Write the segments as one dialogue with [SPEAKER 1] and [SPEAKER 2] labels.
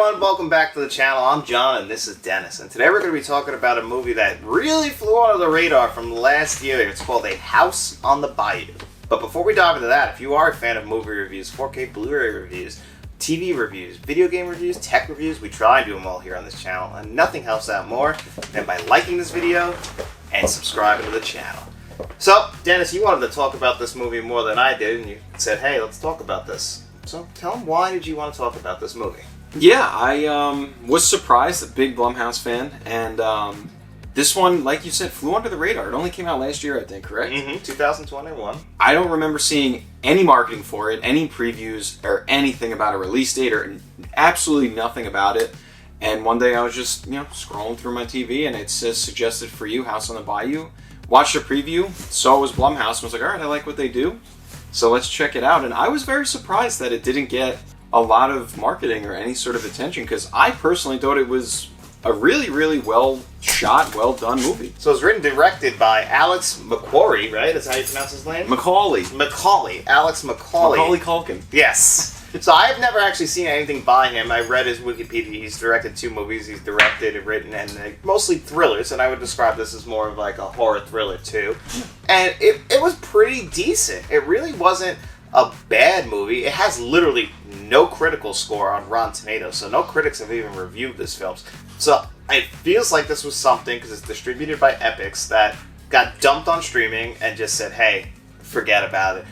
[SPEAKER 1] everyone, welcome back to the channel. I'm John and this is Dennis, and today we're going to be talking about a movie that really flew under the radar from last year. It's called A House on the Bayou. But before we dive into that, if you are a fan of movie reviews, 4K Blu-ray reviews, TV reviews, video game reviews, tech reviews, we try and do them all here on this channel, and nothing helps out more than by liking this video and subscribing to the channel. So, Dennis, you wanted to talk about this movie more than I did, and you said, hey, let's talk about this. So, tell them, why did you want to talk about this movie?
[SPEAKER 2] Yeah, I was surprised, a big Blumhouse fan, and this one, like you said, flew under the radar. It only came out last year, I think, correct?
[SPEAKER 1] 2021.
[SPEAKER 2] I don't remember seeing any marketing for it, any previews, or anything about a release date, or absolutely nothing about it. And one day I was just, scrolling through my TV, and it says suggested for you, House on the Bayou. Watched a preview, saw it was Blumhouse, and was like, all right, I like what they do, so let's check it out. And I was very surprised that it didn't get a lot of marketing or any sort of attention, because I personally thought it was a really, really well shot, well done movie.
[SPEAKER 1] So it's written and directed by Alex McAulay, right? That's how you pronounce his name?
[SPEAKER 2] McAulay.
[SPEAKER 1] Alex McAulay.
[SPEAKER 2] Macaulay Culkin.
[SPEAKER 1] Yes. So I've never actually seen anything by him. I read his Wikipedia. He's directed 2 movies. He's directed and written, and mostly thrillers, and I would describe this as more of like a horror thriller too. And it was pretty decent. It really wasn't a bad movie. It has literally no critical score on Rotten Tomatoes, so no critics have even reviewed this film. So it feels like this was something, because it's distributed by Epix, that got dumped on streaming and just said, hey, forget about it.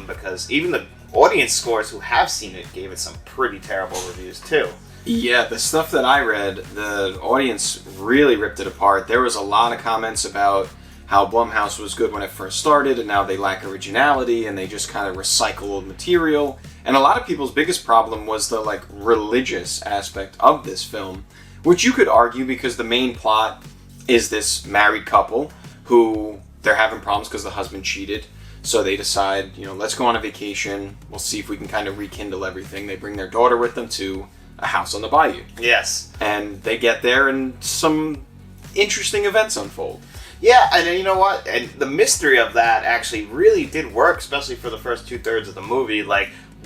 [SPEAKER 1] Because even the audience scores who have seen it gave it some pretty terrible reviews too.
[SPEAKER 2] Yeah, the stuff that I read, the audience really ripped it apart. There was a lot of comments about how Blumhouse was good when it first started, and now they lack originality, and they just kind of recycle old material. And a lot of people's biggest problem was the religious aspect of this film, which you could argue, because the main plot is this married couple who they're having problems because the husband cheated. So they decide, let's go on a vacation. We'll see if we can kind of rekindle everything. They bring their daughter with them to a house on the bayou.
[SPEAKER 1] Yes.
[SPEAKER 2] And they get there, and some interesting events unfold.
[SPEAKER 1] Yeah, and you know what? And the mystery of that actually really did work, especially for the first 2/3 of the movie.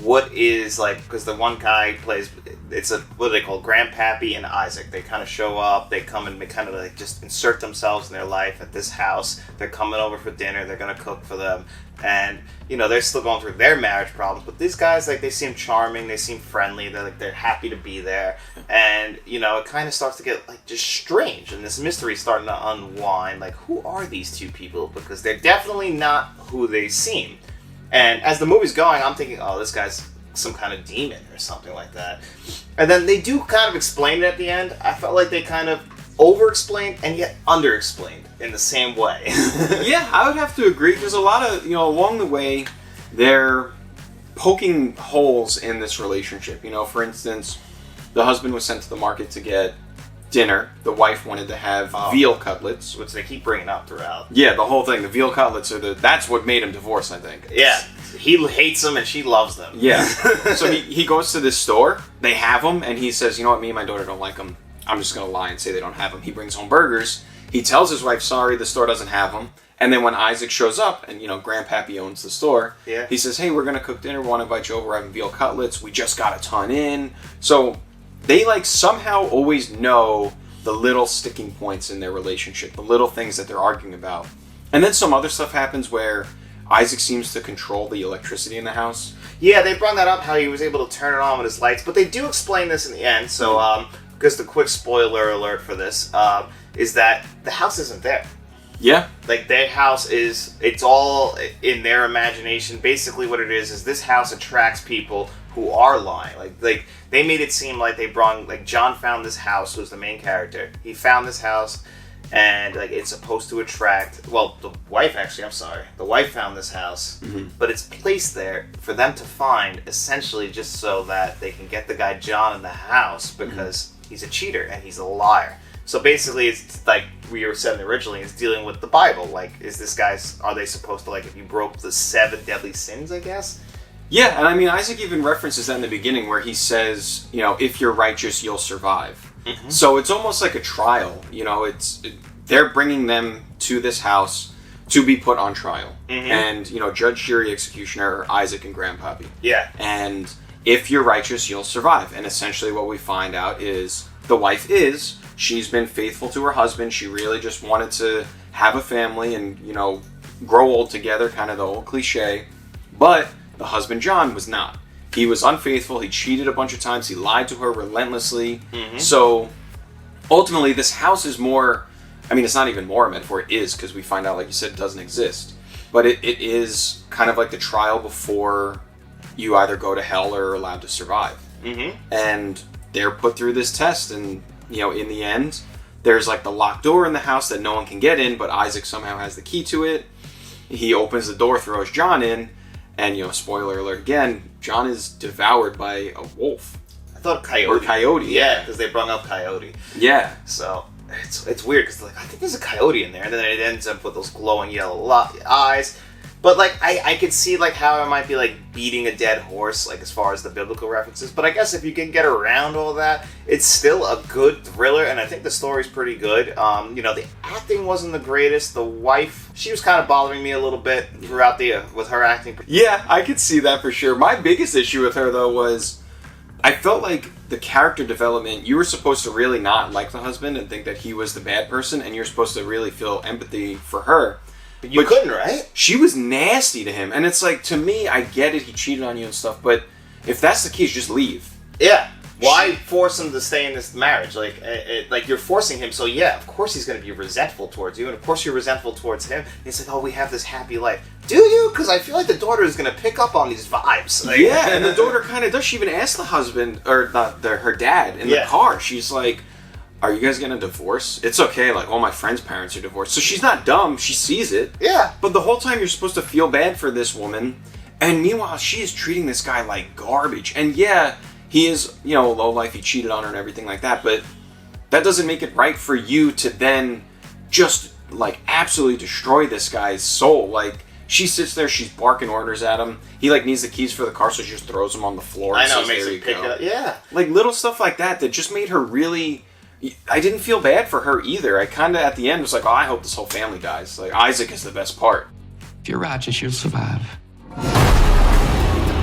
[SPEAKER 1] What is, because the one guy plays, what do they call, Grandpappy and Isaac. They kind of show up, they come and they kind of just insert themselves in their life at this house. They're coming over for dinner, they're going to cook for them. And, they're still going through their marriage problems. But these guys, they seem charming, they seem friendly, they're happy to be there. And, it kind of starts to get, just strange. And this mystery is starting to unwind. Who are these 2 people? Because they're definitely not who they seem. And as the movie's going, I'm thinking, oh, this guy's some kind of demon or something like that. And then they do kind of explain it at the end. I felt like they kind of over-explained and yet under-explained in the same way.
[SPEAKER 2] Yeah, I would have to agree. There's a lot of, along the way, they're poking holes in this relationship. For instance, the husband was sent to the market to get dinner. The wife wanted to have veal cutlets,
[SPEAKER 1] which they keep bringing up throughout.
[SPEAKER 2] Yeah, the whole thing. The veal cutlets that's what made him divorce, I think.
[SPEAKER 1] Yeah, he hates them and she loves them.
[SPEAKER 2] Yeah. So he goes to this store. They have them, and he says, you know what, me and my daughter don't like them. I'm just going to lie and say they don't have them. He brings home burgers. He tells his wife, sorry, the store doesn't have them. And then when Isaac shows up, and, Grandpappy owns the store,
[SPEAKER 1] yeah,
[SPEAKER 2] he says, hey, we're going to cook dinner. We want to invite you over. We're having veal cutlets. We just got a ton in. So they, somehow always know the little sticking points in their relationship, the little things that they're arguing about. And then some other stuff happens where Isaac seems to control the electricity in the house.
[SPEAKER 1] Yeah, they brought that up, how he was able to turn it on with his lights. But they do explain this in the end. So, because the quick spoiler alert for this is that the house isn't there.
[SPEAKER 2] Yeah.
[SPEAKER 1] Their house it's all in their imagination. Basically what it is this house attracts people who are lying. They made it seem like they brought, John found this house, who's the main character. He found this house, and, it's supposed to attract, the wife found this house, but it's placed there for them to find, essentially just so that they can get the guy John in the house, because he's a cheater and he's a liar. So basically, it's like we were saying originally, it's dealing with the Bible. Are they supposed to, if you broke the 7 deadly sins, I guess?
[SPEAKER 2] Yeah, and Isaac even references that in the beginning where he says, if you're righteous, you'll survive. Mm-hmm. So it's almost like a trial. They're bringing them to this house to be put on trial. Mm-hmm. And, judge, jury, executioner are Isaac and Grandpappy.
[SPEAKER 1] Yeah.
[SPEAKER 2] And if you're righteous, you'll survive. And essentially what we find out is the wife she's been faithful to her husband. She really just wanted to have a family and, grow old together, kind of the old cliche. But the husband, John, was not. He was unfaithful. He cheated a bunch of times. He lied to her relentlessly. Mm-hmm. So ultimately, this house is more, it's not even more a metaphor. It is, because we find out, like you said, it doesn't exist. But it is kind of like the trial before you either go to hell or are allowed to survive. Mm-hmm. And they're put through this test. And, in the end, there's like the locked door in the house that no one can get in, but Isaac somehow has the key to it. He opens the door, throws John in. And, spoiler alert again, John is devoured by a wolf.
[SPEAKER 1] I thought coyote.
[SPEAKER 2] Or coyote.
[SPEAKER 1] Yeah, because they brought up coyote.
[SPEAKER 2] Yeah.
[SPEAKER 1] So, it's weird, because, I think there's a coyote in there, and then it ends up with those glowing yellow eyes. But, I could see, how it might be, beating a dead horse, as far as the biblical references. But I guess if you can get around all that, it's still a good thriller, and I think the story's pretty good. The acting wasn't the greatest. The wife, she was kind of bothering me a little bit throughout with her acting.
[SPEAKER 2] Yeah, I could see that for sure. My biggest issue with her, though, was I felt like the character development, you were supposed to really not like the husband and think that he was the bad person, and you're supposed to really feel empathy for her.
[SPEAKER 1] But couldn't, right?
[SPEAKER 2] She was nasty to him. And it's to me, I get it, he cheated on you and stuff, but if that's the case, just leave.
[SPEAKER 1] Yeah. Why force him to stay in this marriage? You're forcing him, so yeah, of course he's going to be resentful towards you, and of course you're resentful towards him. And it's we have this happy life. Do you? Because I feel like the daughter is going to pick up on these vibes.
[SPEAKER 2] Yeah, and the daughter kind of does. She even asked the husband, or her dad, in the car. She's like, are you guys getting a divorce? It's okay, all my friends' parents are divorced. So she's not dumb, she sees it.
[SPEAKER 1] Yeah.
[SPEAKER 2] But the whole time you're supposed to feel bad for this woman, and meanwhile she is treating this guy like garbage. And yeah, he is, low life, he cheated on her and everything like that, but that doesn't make it right for you to then just, absolutely destroy this guy's soul. She sits there, she's barking orders at him. He, needs the keys for the car, so she just throws them on the floor.
[SPEAKER 1] I know, it makes him pick up. Yeah.
[SPEAKER 2] Little stuff like that just made her really... I didn't feel bad for her either. I kind of, at the end, was like, I hope this whole family dies. Isaac is the best part.
[SPEAKER 3] If you're righteous, you'll survive.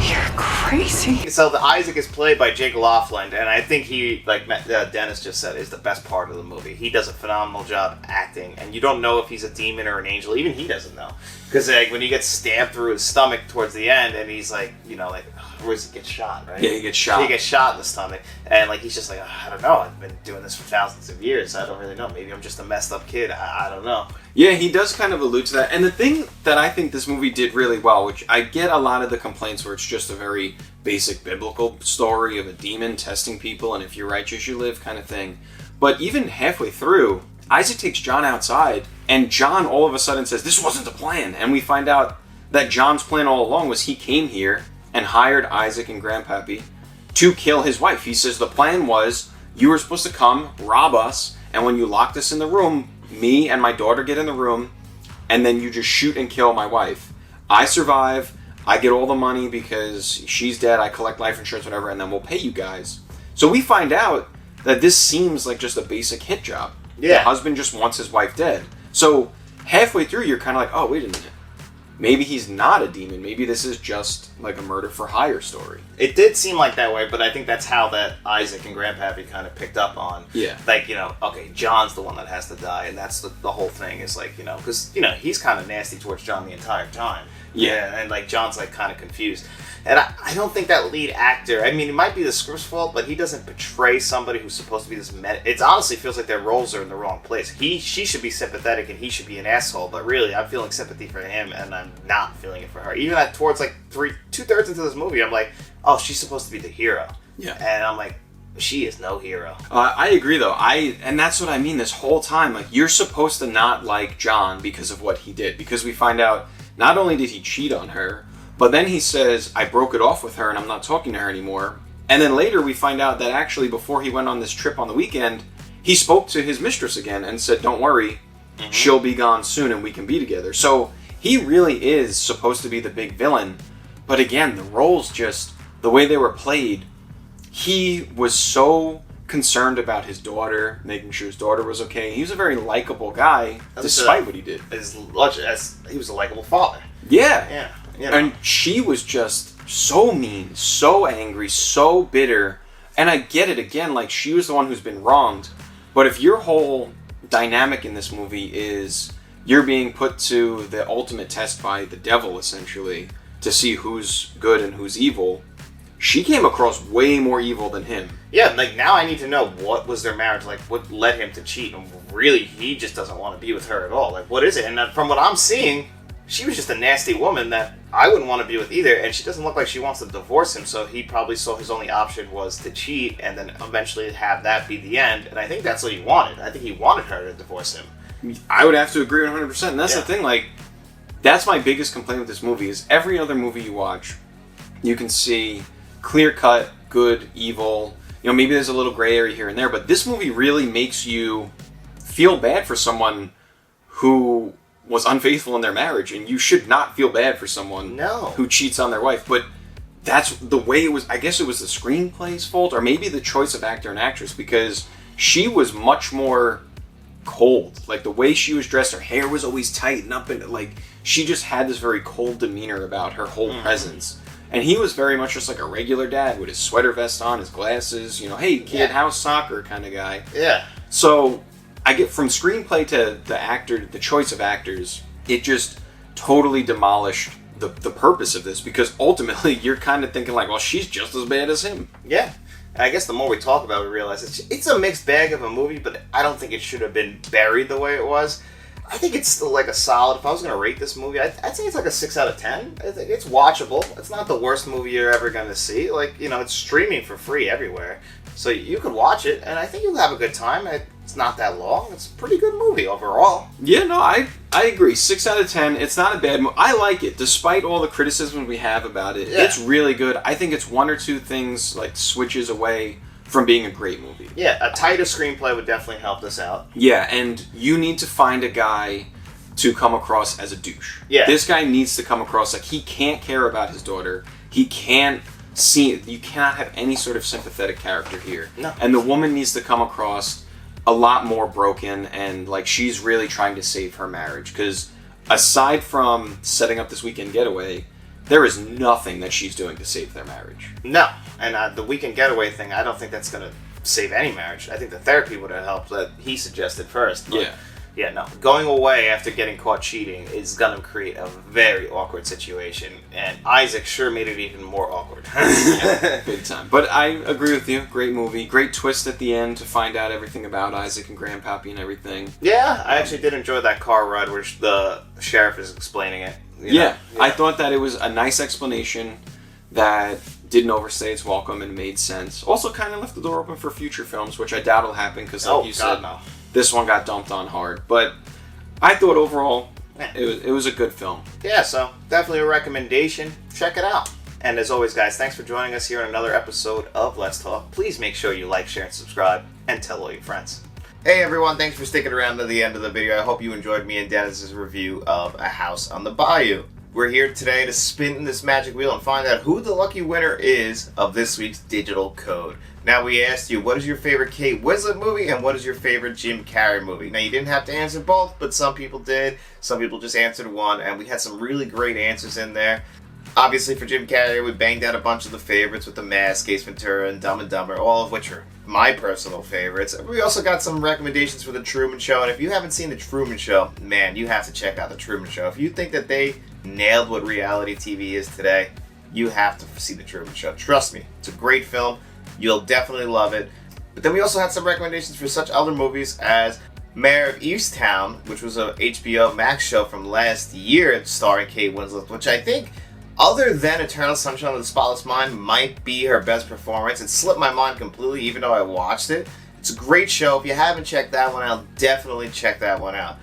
[SPEAKER 3] You're crazy.
[SPEAKER 1] So the Isaac is played by Jake Lofland, and I think he, Dennis just said, is the best part of the movie. He does a phenomenal job acting, and you don't know if he's a demon or an angel. Even he doesn't know. Because when he gets stabbed through his stomach towards the end, and he's where does he get shot, right?
[SPEAKER 2] Yeah, he gets shot.
[SPEAKER 1] He gets shot in the stomach, and he's just I don't know. I've been doing this for thousands of years. I don't really know. Maybe I'm just a messed up kid. I don't know.
[SPEAKER 2] Yeah, he does kind of allude to that. And the thing that I think this movie did really well, which I get a lot of the complaints where it's just a very basic biblical story of a demon testing people, and if you're righteous, you live kind of thing. But even halfway through, Isaac takes John outside, and John all of a sudden says, this wasn't the plan. And we find out that John's plan all along was he came here and hired Isaac and Grandpappy to kill his wife. He says the plan was, you were supposed to come, rob us, and when you locked us in the room, me and my daughter get in the room, and then you just shoot and kill my wife. I survive, I get all the money because she's dead, I collect life insurance, whatever, and then we'll pay you guys. So we find out that this seems like just a basic hit job.
[SPEAKER 1] Yeah.
[SPEAKER 2] The husband just wants his wife dead. So halfway through, you're kind of like, oh, wait a minute. Maybe he's not a demon. Maybe this is just a murder for hire story.
[SPEAKER 1] It did seem like that way, but I think that's how that Isaac and Grandpappy kind of picked up on.
[SPEAKER 2] Yeah.
[SPEAKER 1] Okay, John's the one that has to die, and that's the whole thing is because, he's kind of nasty towards John the entire time.
[SPEAKER 2] Yeah.
[SPEAKER 1] And John's kind of confused. And I don't think that lead actor, it might be the script's fault, but he doesn't portray somebody who's supposed to be this it honestly feels like their roles are in the wrong place. She should be sympathetic and he should be an asshole, but really I'm feeling sympathy for him and I'm not feeling it for her. Even towards 2/3 into this movie, I'm like, oh, she's supposed to be the hero.
[SPEAKER 2] Yeah.
[SPEAKER 1] And I'm like, she is no hero.
[SPEAKER 2] I agree though. And that's what I mean this whole time. You're supposed to not like John because of what he did. Because we find out not only did he cheat on her, but then he says, I broke it off with her and I'm not talking to her anymore. And then later we find out that actually before he went on this trip on the weekend, he spoke to his mistress again and said, don't worry, she'll be gone soon and we can be together. So he really is supposed to be the big villain. But again, the roles just, the way they were played, he was so concerned about his daughter, making sure his daughter was okay. He was a very likable guy, despite what he did.
[SPEAKER 1] As he was a likable father.
[SPEAKER 2] Yeah.
[SPEAKER 1] Yeah.
[SPEAKER 2] And she was just, so mean, so angry, so bitter. And I get it, again, like, she was the one who's been wronged. But if your whole dynamic in this movie is you're being put to the ultimate test by the devil, essentially, to see who's good and who's evil, she came across way more evil than him.
[SPEAKER 1] Yeah, like, now I need to know what was their marriage like, what led him to cheat, and really, he just doesn't want to be with her at all. Like, what is it? And from what I'm seeing, she was just a nasty woman that I wouldn't want to be with either, and she doesn't look like she wants to divorce him, so he probably saw his only option was to cheat and then eventually have that be the end, and I think that's what he wanted. I think he wanted her to divorce him.
[SPEAKER 2] I would have to agree 100%, and that's the thing, like, that's my biggest complaint with this movie, is every other movie you watch, you can see clear-cut, good, evil, you know, maybe there's a little gray area here and there, but this movie really makes you feel bad for someone who was unfaithful in their marriage, and you should not feel bad for someone who cheats on their wife. But that's the way it was. I guess it was the screenplay's fault, or maybe the choice of actor and actress, because she was much more cold. Like, the way she was dressed, her hair was always tight and up, and like, she just had this very cold demeanor about her whole presence. And he was very much just like a regular dad with his sweater vest on, his glasses, you know, hey kid, how's soccer kind of guy.
[SPEAKER 1] Yeah.
[SPEAKER 2] So I get from screenplay to the actor, the choice of actors, it just totally demolished the purpose of this, because ultimately you're kind of thinking like, well, she's just as bad as him.
[SPEAKER 1] Yeah. And I guess the more we talk about it, we realize it's a mixed bag of a movie, but I don't think it should have been buried the way it was. I think it's still like a solid, if I was going to rate this movie, I'd say it's like a 6 out of 10. I think it's watchable. It's not the worst movie you're ever going to see. Like, you know, it's streaming for free everywhere. So you could watch it, and I think you'll have a good time. It's not that long. It's a pretty good movie overall.
[SPEAKER 2] Yeah, no, I agree. 6 out of 10. It's not a bad movie. I like it, despite all the criticism we have about it. Yeah. It's really good. I think it's one or two things, like, switches away from being a great movie.
[SPEAKER 1] Yeah, a tighter screenplay would definitely help this out.
[SPEAKER 2] Yeah, and you need to find a guy to come across as a douche.
[SPEAKER 1] Yeah.
[SPEAKER 2] This guy needs to come across like he can't care about his daughter. He can't see it. You cannot have any sort of sympathetic character here.
[SPEAKER 1] No.
[SPEAKER 2] And the woman needs to come across a lot more broken, and like she's really trying to save her marriage. Because aside from setting up this weekend getaway, there is nothing that she's doing to save their marriage.
[SPEAKER 1] No. And the weekend getaway thing, I don't think that's going to save any marriage. I think the therapy would have helped that he suggested first. But yeah, no. Going away after getting caught cheating is going to create a very awkward situation. And Isaac sure made it even more awkward.
[SPEAKER 2] Yeah, big time. But I agree with you. Great movie. Great twist at the end to find out everything about Isaac and Grandpappy and everything.
[SPEAKER 1] Yeah, I actually did enjoy that car ride where the sheriff is explaining it.
[SPEAKER 2] Yeah, I thought that it was a nice explanation that didn't overstay its welcome and made sense. Also kind of left the door open for future films, which I doubt will happen because, like you said, this one got dumped on hard. But I thought overall it was a good film.
[SPEAKER 1] Yeah, so definitely a recommendation. Check it out. And as always, guys, thanks for joining us here on another episode of Let's Talk. Please make sure you like, share, and subscribe, and tell all your friends. Hey everyone, thanks for sticking around to the end of the video. I hope you enjoyed me and Dennis's review of A House on the Bayou. We're here today to spin this magic wheel and find out who the lucky winner is of this week's digital code. Now, we asked you, what is your favorite Kate Winslet movie and what is your favorite Jim Carrey movie? Now, you didn't have to answer both, but some people did. Some people just answered one, and we had some really great answers in there. Obviously, for Jim Carrey, we banged out a bunch of the favorites with The Mask, Ace Ventura, and Dumb and Dumber, all of which are my personal favorites. We also got some recommendations for The Truman Show, and if you haven't seen The Truman Show, man, you have to check out The Truman Show. If you think that they nailed what reality TV is today, you have to see The Truman Show. Trust me, it's a great film. You'll definitely love it. But then we also had some recommendations for such other movies as Mayor of Easttown, which was a HBO Max show from last year starring Kate Winslet, which I think, other than Eternal Sunshine of the Spotless Mind, might be her best performance. It slipped my mind completely, even though I watched it. It's a great show. If you haven't checked that one out, definitely check that one out.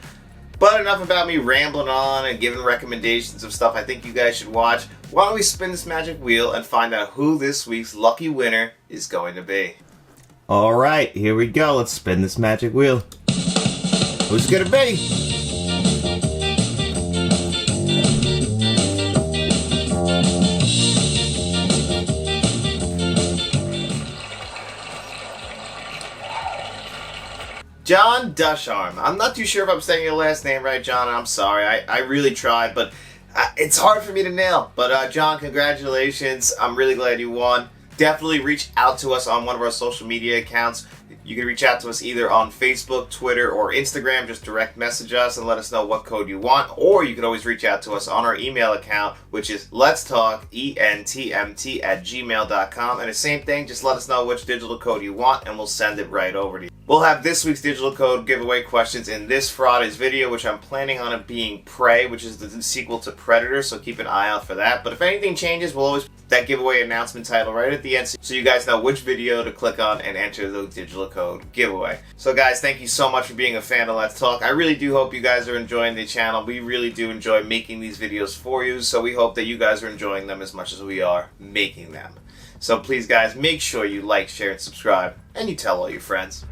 [SPEAKER 1] But enough about me rambling on and giving recommendations of stuff I think you guys should watch. Why don't we spin this magic wheel and find out who this week's lucky winner is going to be. Alright, here we go. Let's spin this magic wheel. Who's it going to be? John Dusharm. I'm not too sure if I'm saying your last name right, John. I'm sorry. I really tried, but It's hard for me to nail. But John, congratulations. I'm really glad you won. Definitely reach out to us on one of our social media accounts. You can reach out to us either on Facebook, Twitter, or Instagram. Just direct message us and let us know what code you want. Or you can always reach out to us on our email account, which is letstalkentmt@gmail.com. And the same thing, just let us know which digital code you want and we'll send it right over to you. We'll have this week's digital code giveaway questions in this Friday's video, which I'm planning on it being Prey, which is the sequel to Predator, so keep an eye out for that. But if anything changes, we'll always put that giveaway announcement title right at the end so you guys know which video to click on and enter the digital code giveaway. So guys, thank you so much for being a fan of Let's Talk. I really do hope you guys are enjoying the channel. We really do enjoy making these videos for you, so we hope that you guys are enjoying them as much as we are making them. So please guys, make sure you like, share, and subscribe, and you tell all your friends.